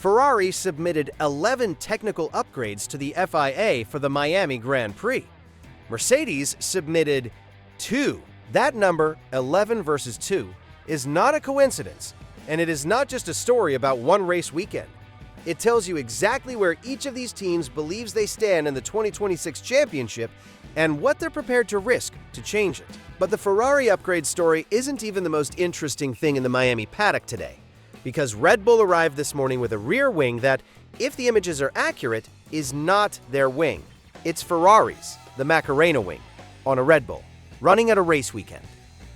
Ferrari submitted 11 technical upgrades to the FIA for the Miami Grand Prix. Mercedes submitted 2. That number, 11 versus 2, is not a coincidence, and it is not just a story about one race weekend. It tells you exactly where each of these teams believes they stand in the 2026 championship and what they're prepared to risk to change it. But the Ferrari upgrade story isn't even the most interesting thing in the Miami paddock today, because Red Bull arrived this morning with a rear wing that, if the images are accurate, is not their wing. It's Ferrari's, the Macarena wing, on a Red Bull, running at a race weekend.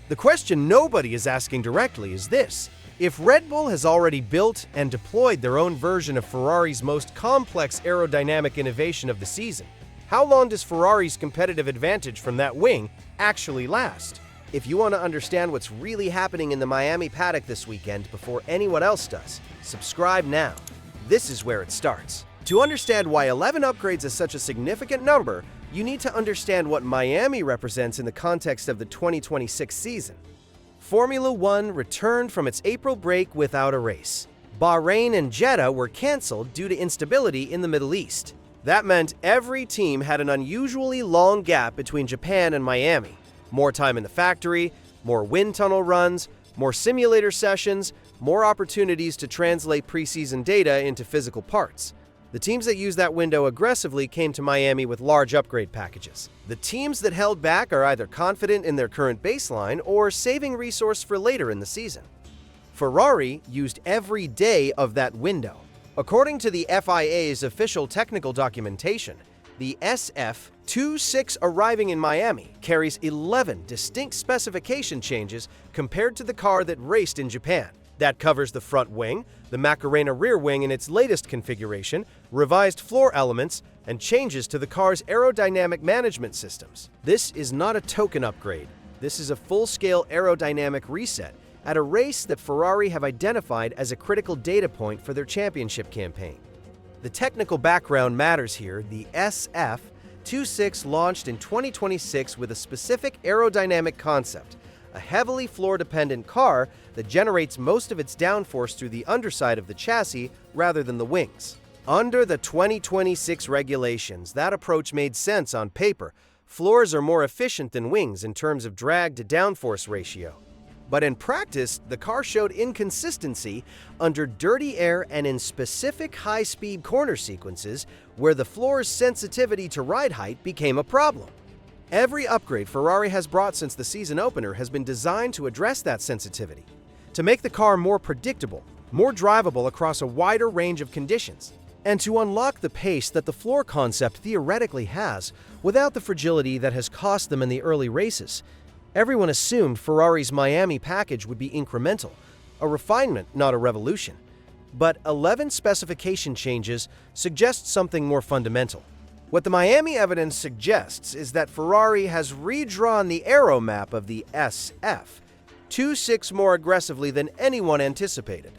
The question nobody is asking directly is this: if Red Bull has already built and deployed their own version of Ferrari's most complex aerodynamic innovation of the season, how long does Ferrari's competitive advantage from that wing actually last? If you want to understand what's really happening in the Miami paddock this weekend before anyone else does, subscribe now. This is where it starts. To understand why 11 upgrades is such a significant number, you need to understand what Miami represents in the context of the 2026 season. Formula One returned from its April break without a race. Bahrain and Jeddah were canceled due to instability in the Middle East. That meant every team had an unusually long gap between Japan and Miami. More time in the factory, more wind tunnel runs, more simulator sessions, more opportunities to translate preseason data into physical parts. The teams that used that window aggressively came to Miami with large upgrade packages. The teams that held back are either confident in their current baseline or saving resource for later in the season. Ferrari used every day of that window. According to the FIA's official technical documentation, the SF26 arriving in Miami carries 11 distinct specification changes compared to the car that raced in Japan. That covers the front wing, the Macarena rear wing in its latest configuration, revised floor elements, and changes to the car's aerodynamic management systems. This is not a token upgrade. This is a full-scale aerodynamic reset at a race that Ferrari have identified as a critical data point for their championship campaign. The technical background matters here. The SF26 launched in 2026 with a specific aerodynamic concept, a heavily floor-dependent car that generates most of its downforce through the underside of the chassis rather than the wings. Under the 2026 regulations, that approach made sense on paper. Floors are more efficient than wings in terms of drag-to-downforce ratio. But in practice, the car showed inconsistency under dirty air and in specific high-speed corner sequences where the floor's sensitivity to ride height became a problem. Every upgrade Ferrari has brought since the season opener has been designed to address that sensitivity, to make the car more predictable, more drivable across a wider range of conditions, and to unlock the pace that the floor concept theoretically has without the fragility that has cost them in the early races. Everyone assumed Ferrari's Miami package would be incremental, a refinement, not a revolution. But 11 specification changes suggest something more fundamental. What the Miami evidence suggests is that Ferrari has redrawn the aero map of the SF26 more aggressively than anyone anticipated.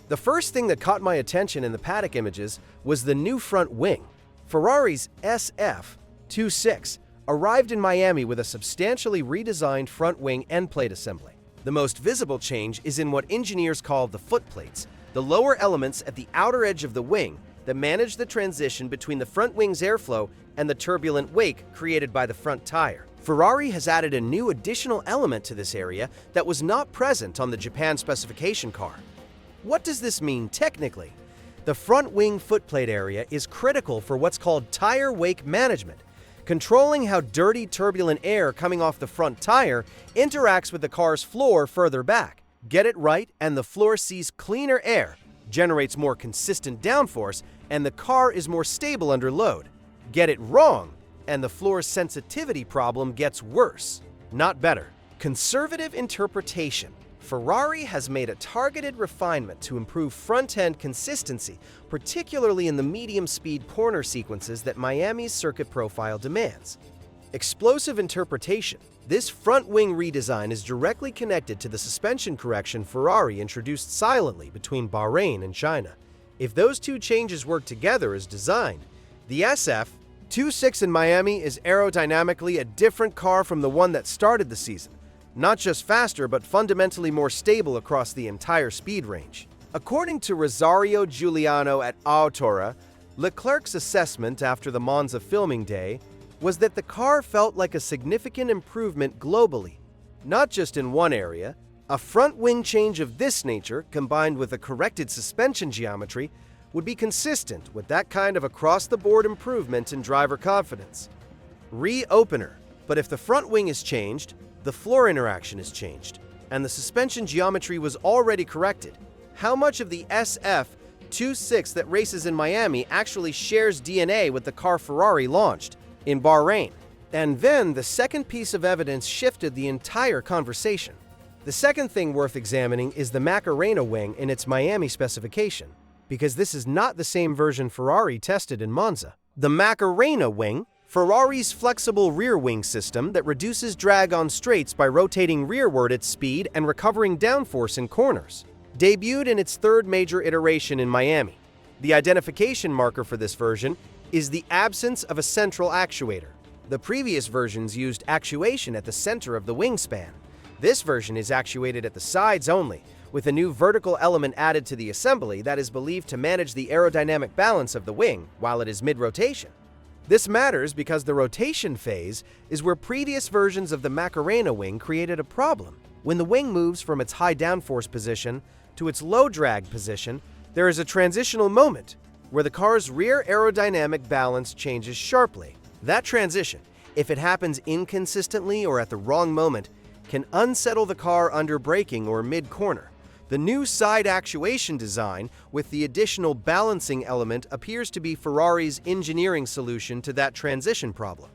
The first thing that caught my attention in the paddock images was the new front wing. Ferrari's SF26 arrived in Miami with a substantially redesigned front wing endplate assembly. The most visible change is in what engineers call the footplates, the lower elements at the outer edge of the wing that manage the transition between the front wing's airflow and the turbulent wake created by the front tire. Ferrari has added a new additional element to this area that was not present on the Japan specification car. What does this mean technically? The front wing footplate area is critical for what's called tire wake management, controlling how dirty, turbulent air coming off the front tire interacts with the car's floor further back. Get it right, and the floor sees cleaner air, generates more consistent downforce, and the car is more stable under load. Get it wrong, and the floor's sensitivity problem gets worse, not better. Conservative interpretation. Ferrari has made a targeted refinement to improve front-end consistency, particularly in the medium-speed corner sequences that Miami's circuit profile demands. Explosive interpretation. This front-wing redesign is directly connected to the suspension correction Ferrari introduced silently between Bahrain and China. If those two changes work together as designed, the SF26 in Miami is aerodynamically a different car from the one that started the season. Not just faster, but fundamentally more stable across the entire speed range. According to Rosario Giuliano at Autora, Leclerc's assessment after the Monza filming day was that the car felt like a significant improvement globally, not just in one area. A front wing change of this nature, combined with a corrected suspension geometry, would be consistent with that kind of across-the-board improvement in driver confidence. Reopener. But if the front wing is changed, the floor interaction is changed, and the suspension geometry was already corrected. How much of the SF26 that races in Miami actually shares DNA with the car Ferrari launched in Bahrain? And then the second piece of evidence shifted the entire conversation. The second thing worth examining is the Macarena wing in its Miami specification, because this is not the same version Ferrari tested in Monza. The Macarena wing, Ferrari's flexible rear wing system that reduces drag on straights by rotating rearward at speed and recovering downforce in corners, debuted in its third major iteration in Miami. The identification marker for this version is the absence of a central actuator. The previous versions used actuation at the center of the wingspan. This version is actuated at the sides only, with a new vertical element added to the assembly that is believed to manage the aerodynamic balance of the wing while it is mid-rotation. This matters because the rotation phase is where previous versions of the Macarena wing created a problem. When the wing moves from its high downforce position to its low drag position, there is a transitional moment where the car's rear aerodynamic balance changes sharply. That transition, if it happens inconsistently or at the wrong moment, can unsettle the car under braking or mid-corner. The new side-actuation design with the additional balancing element appears to be Ferrari's engineering solution to that transition problem.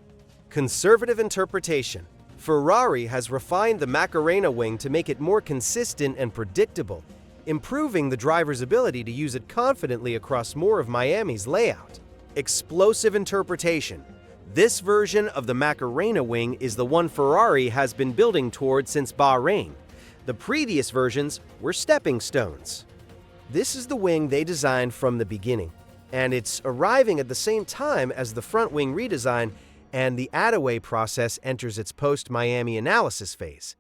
Conservative interpretation. Ferrari has refined the Macarena wing to make it more consistent and predictable, improving the driver's ability to use it confidently across more of Miami's layout. Explosive interpretation. This version of the Macarena wing is the one Ferrari has been building toward since Bahrain. The previous versions were stepping stones. This is the wing they designed from the beginning, and it's arriving at the same time as the front wing redesign and the ADUO process enters its post-Miami analysis phase.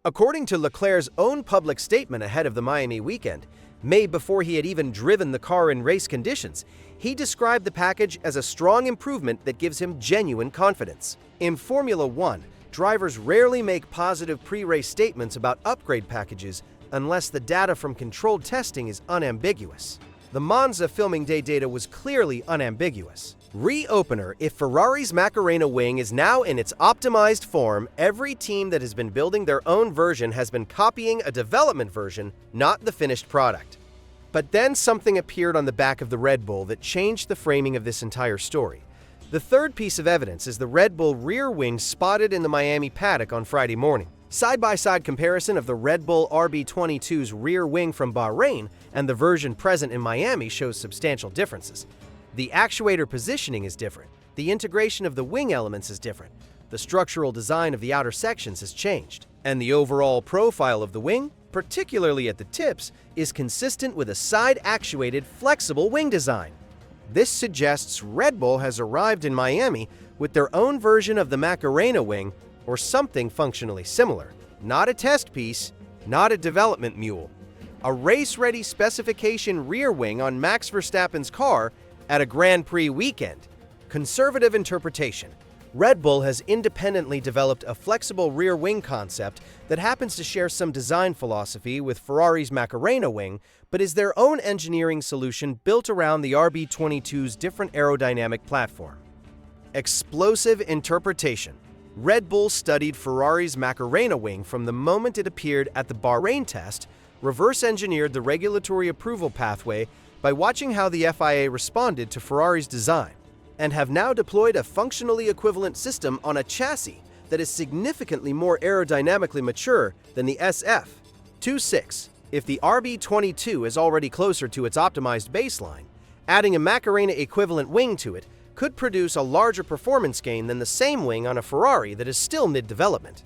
According to Leclerc's own public statement ahead of the Miami weekend, made before he had even driven the car in race conditions, he described the package as a strong improvement that gives him genuine confidence. In Formula One, drivers rarely make positive pre-race statements about upgrade packages unless the data from controlled testing is unambiguous. The Monza filming day data was clearly unambiguous. Reopener. If Ferrari's Macarena wing is now in its optimized form, every team that has been building their own version has been copying a development version, not the finished product. But then something appeared on the back of the Red Bull that changed the framing of this entire story. The third piece of evidence is the Red Bull rear wing spotted in the Miami paddock on Friday morning. Side-by-side comparison of the Red Bull RB22's rear wing from Bahrain and the version present in Miami shows substantial differences. The actuator positioning is different. The integration of the wing elements is different. The structural design of the outer sections has changed. And the overall profile of the wing, particularly at the tips, is consistent with a side-actuated, flexible wing design. This suggests Red Bull has arrived in Miami with their own version of the Macarena wing or something functionally similar. Not a test piece, not a development mule. A race-ready specification rear wing on Max Verstappen's car at a Grand Prix weekend. Conservative interpretation. Red Bull has independently developed a flexible rear wing concept that happens to share some design philosophy with Ferrari's Macarena wing, but is their own engineering solution built around the RB22's different aerodynamic platform. Explosive interpretation. Red Bull studied Ferrari's Macarena wing from the moment it appeared at the Bahrain test, reverse-engineered the regulatory approval pathway by watching how the FIA responded to Ferrari's design, and have now deployed a functionally equivalent system on a chassis that is significantly more aerodynamically mature than the SF26. If the RB22 is already closer to its optimized baseline, adding a Macarena equivalent wing to it could produce a larger performance gain than the same wing on a Ferrari that is still mid-development.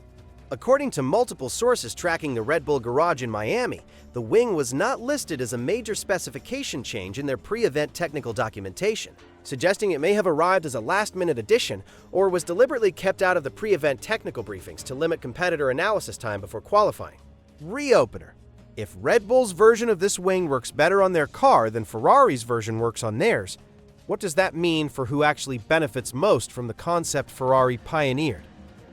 According to multiple sources tracking the Red Bull garage in Miami, the wing was not listed as a major specification change in their pre-event technical documentation, suggesting it may have arrived as a last-minute addition or was deliberately kept out of the pre-event technical briefings to limit competitor analysis time before qualifying. Reopener. If Red Bull's version of this wing works better on their car than Ferrari's version works on theirs, what does that mean for who actually benefits most from the concept Ferrari pioneered?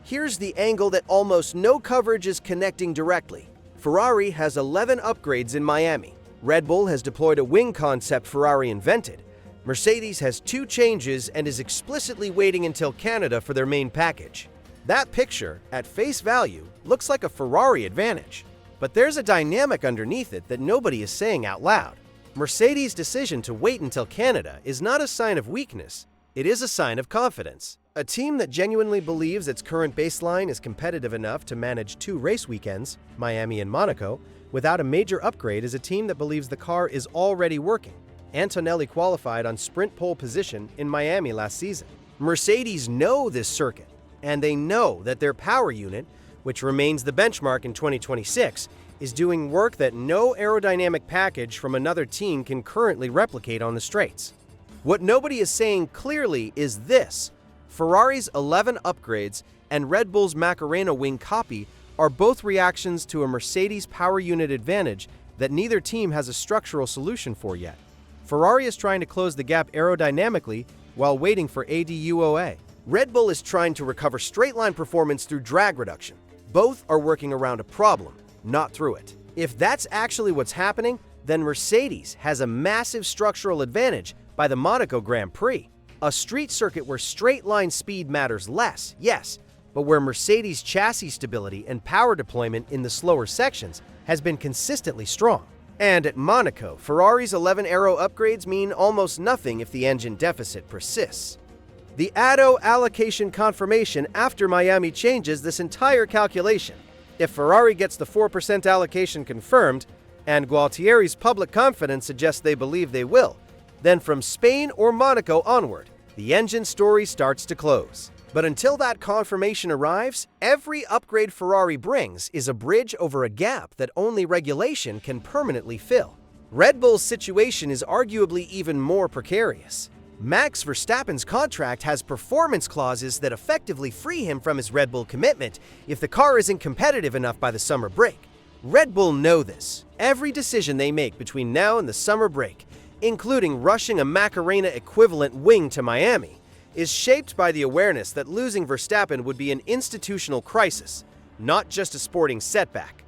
Here's the angle that almost no coverage is connecting directly. Ferrari has 11 upgrades in Miami. Red Bull has deployed a wing concept Ferrari invented. Mercedes has 2 changes and is explicitly waiting until Canada for their main package. That picture, at face value, looks like a Ferrari advantage. But there's a dynamic underneath it that nobody is saying out loud. Mercedes' decision to wait until Canada is not a sign of weakness, it is a sign of confidence. A team that genuinely believes its current baseline is competitive enough to manage 2 race weekends, Miami and Monaco, without a major upgrade is a team that believes the car is already working. Antonelli qualified on sprint pole position in Miami last season. Mercedes know this circuit, and they know that their power unit, which remains the benchmark in 2026, is doing work that no aerodynamic package from another team can currently replicate on the straights. What nobody is saying clearly is this: Ferrari's 11 upgrades and Red Bull's Macarena wing copy are both reactions to a Mercedes power unit advantage that neither team has a structural solution for yet. Ferrari is trying to close the gap aerodynamically while waiting for ADUO. Red Bull is trying to recover straight-line performance through drag reduction. Both are working around a problem, not through it. If that's actually what's happening, then Mercedes has a massive structural advantage by the Monaco Grand Prix. A street circuit where straight-line speed matters less, yes, but where Mercedes' chassis stability and power deployment in the slower sections has been consistently strong. And at Monaco, Ferrari's 11 aero upgrades mean almost nothing if the engine deficit persists. The ADUO allocation confirmation after Miami changes this entire calculation. If Ferrari gets the 4% allocation confirmed, and Gualtieri's public confidence suggests they believe they will, then from Spain or Monaco onward, the engine story starts to close. But until that confirmation arrives, every upgrade Ferrari brings is a bridge over a gap that only regulation can permanently fill. Red Bull's situation is arguably even more precarious. Max Verstappen's contract has performance clauses that effectively free him from his Red Bull commitment if the car isn't competitive enough by the summer break. Red Bull know this. Every decision they make between now and the summer break, including rushing a Macarena equivalent wing to Miami, is shaped by the awareness that losing Verstappen would be an institutional crisis, not just a sporting setback.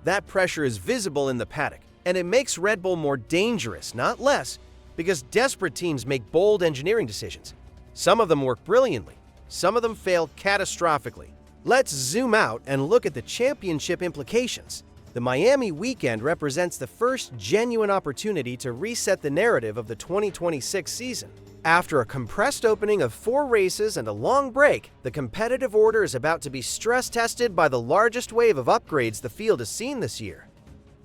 That pressure is visible in the paddock, and it makes Red Bull more dangerous, not less, because desperate teams make bold engineering decisions. Some of them work brilliantly, some of them fail catastrophically. Let's zoom out and look at the championship implications. The Miami weekend represents the first genuine opportunity to reset the narrative of the 2026 season. After a compressed opening of 4 races and a long break, the competitive order is about to be stress-tested by the largest wave of upgrades the field has seen this year.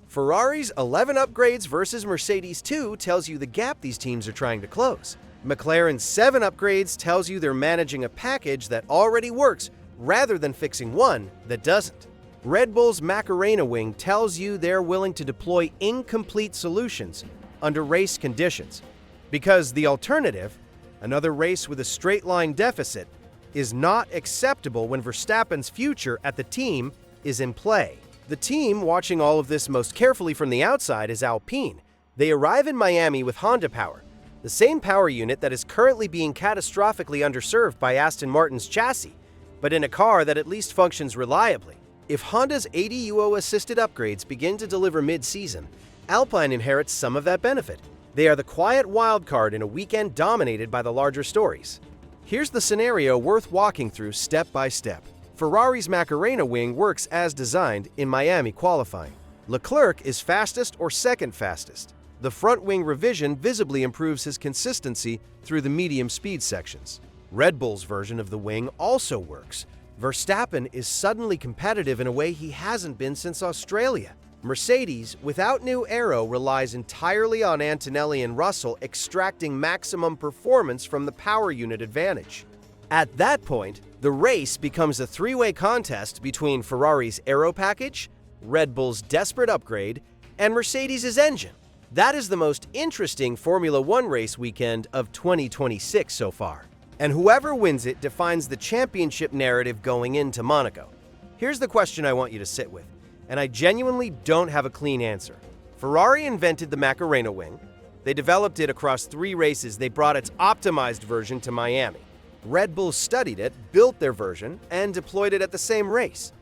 Ferrari's 11 upgrades versus Mercedes' 2 tells you the gap these teams are trying to close. McLaren's 7 upgrades tells you they're managing a package that already works rather than fixing one that doesn't. Red Bull's Macarena wing tells you they're willing to deploy incomplete solutions under race conditions. Because the alternative, another race with a straight-line deficit, is not acceptable when Verstappen's future at the team is in play. The team watching all of this most carefully from the outside is Alpine. They arrive in Miami with Honda power, the same power unit that is currently being catastrophically underserved by Aston Martin's chassis, but in a car that at least functions reliably. If Honda's ADUO-assisted upgrades begin to deliver mid-season, Alpine inherits some of that benefit. They are the quiet wildcard in a weekend dominated by the larger stories. Here's the scenario worth walking through step by step. Ferrari's Macarena wing works as designed in Miami qualifying. Leclerc is fastest or second fastest. The front wing revision visibly improves his consistency through the medium speed sections. Red Bull's version of the wing also works. Verstappen is suddenly competitive in a way he hasn't been since Australia. Mercedes, without new aero, relies entirely on Antonelli and Russell extracting maximum performance from the power unit advantage. At that point, the race becomes a 3-way contest between Ferrari's aero package, Red Bull's desperate upgrade, and Mercedes' engine. That is the most interesting Formula One race weekend of 2026 so far. And whoever wins it defines the championship narrative going into Monaco. Here's the question I want you to sit with. and I genuinely don't have a clean answer. Ferrari invented the Macarena wing. They developed it across 3 races. They brought its optimized version to Miami. Red Bull studied it, built their version, and deployed it at the same race.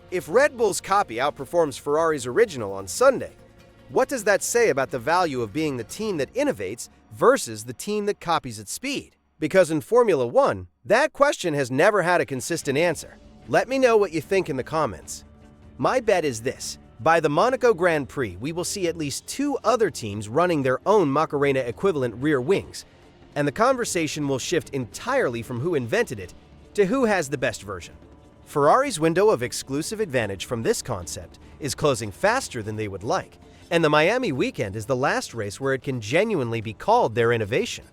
If Red Bull's copy outperforms Ferrari's original on Sunday, what does that say about the value of being the team that innovates versus the team that copies at speed? Because in Formula One, that question has never had a consistent answer. Let me know what you think in the comments. My bet is this: by the Monaco Grand Prix, we will see at least 2 other teams running their own Macarena equivalent rear wings, and the conversation will shift entirely from who invented it to who has the best version. Ferrari's window of exclusive advantage from this concept is closing faster than they would like, and the Miami weekend is the last race where it can genuinely be called their innovation.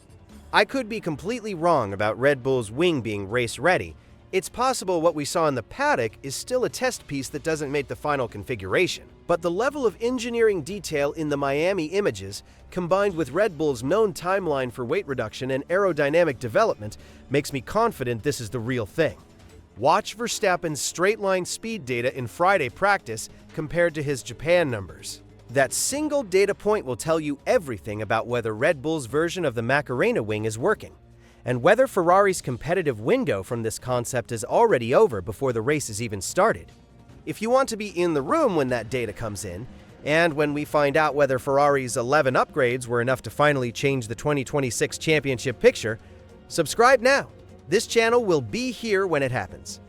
I could be completely wrong about Red Bull's wing being race-ready. It's possible what we saw in the Paddock is still a test piece that doesn't make the final configuration. But the level of engineering detail in the Miami images, combined with Red Bull's known timeline for weight reduction and aerodynamic development, makes me confident this is the real thing. Watch Verstappen's straight-line speed data in Friday practice compared to his Japan numbers. That single data point will tell you everything about whether Red Bull's version of the Macarena wing is working, and whether Ferrari's competitive window from this concept is already over before the race is even started. If you want to be in the room when that data comes in, and when we find out whether Ferrari's 11 upgrades were enough to finally change the 2026 championship picture, subscribe now. This channel will be here when it happens.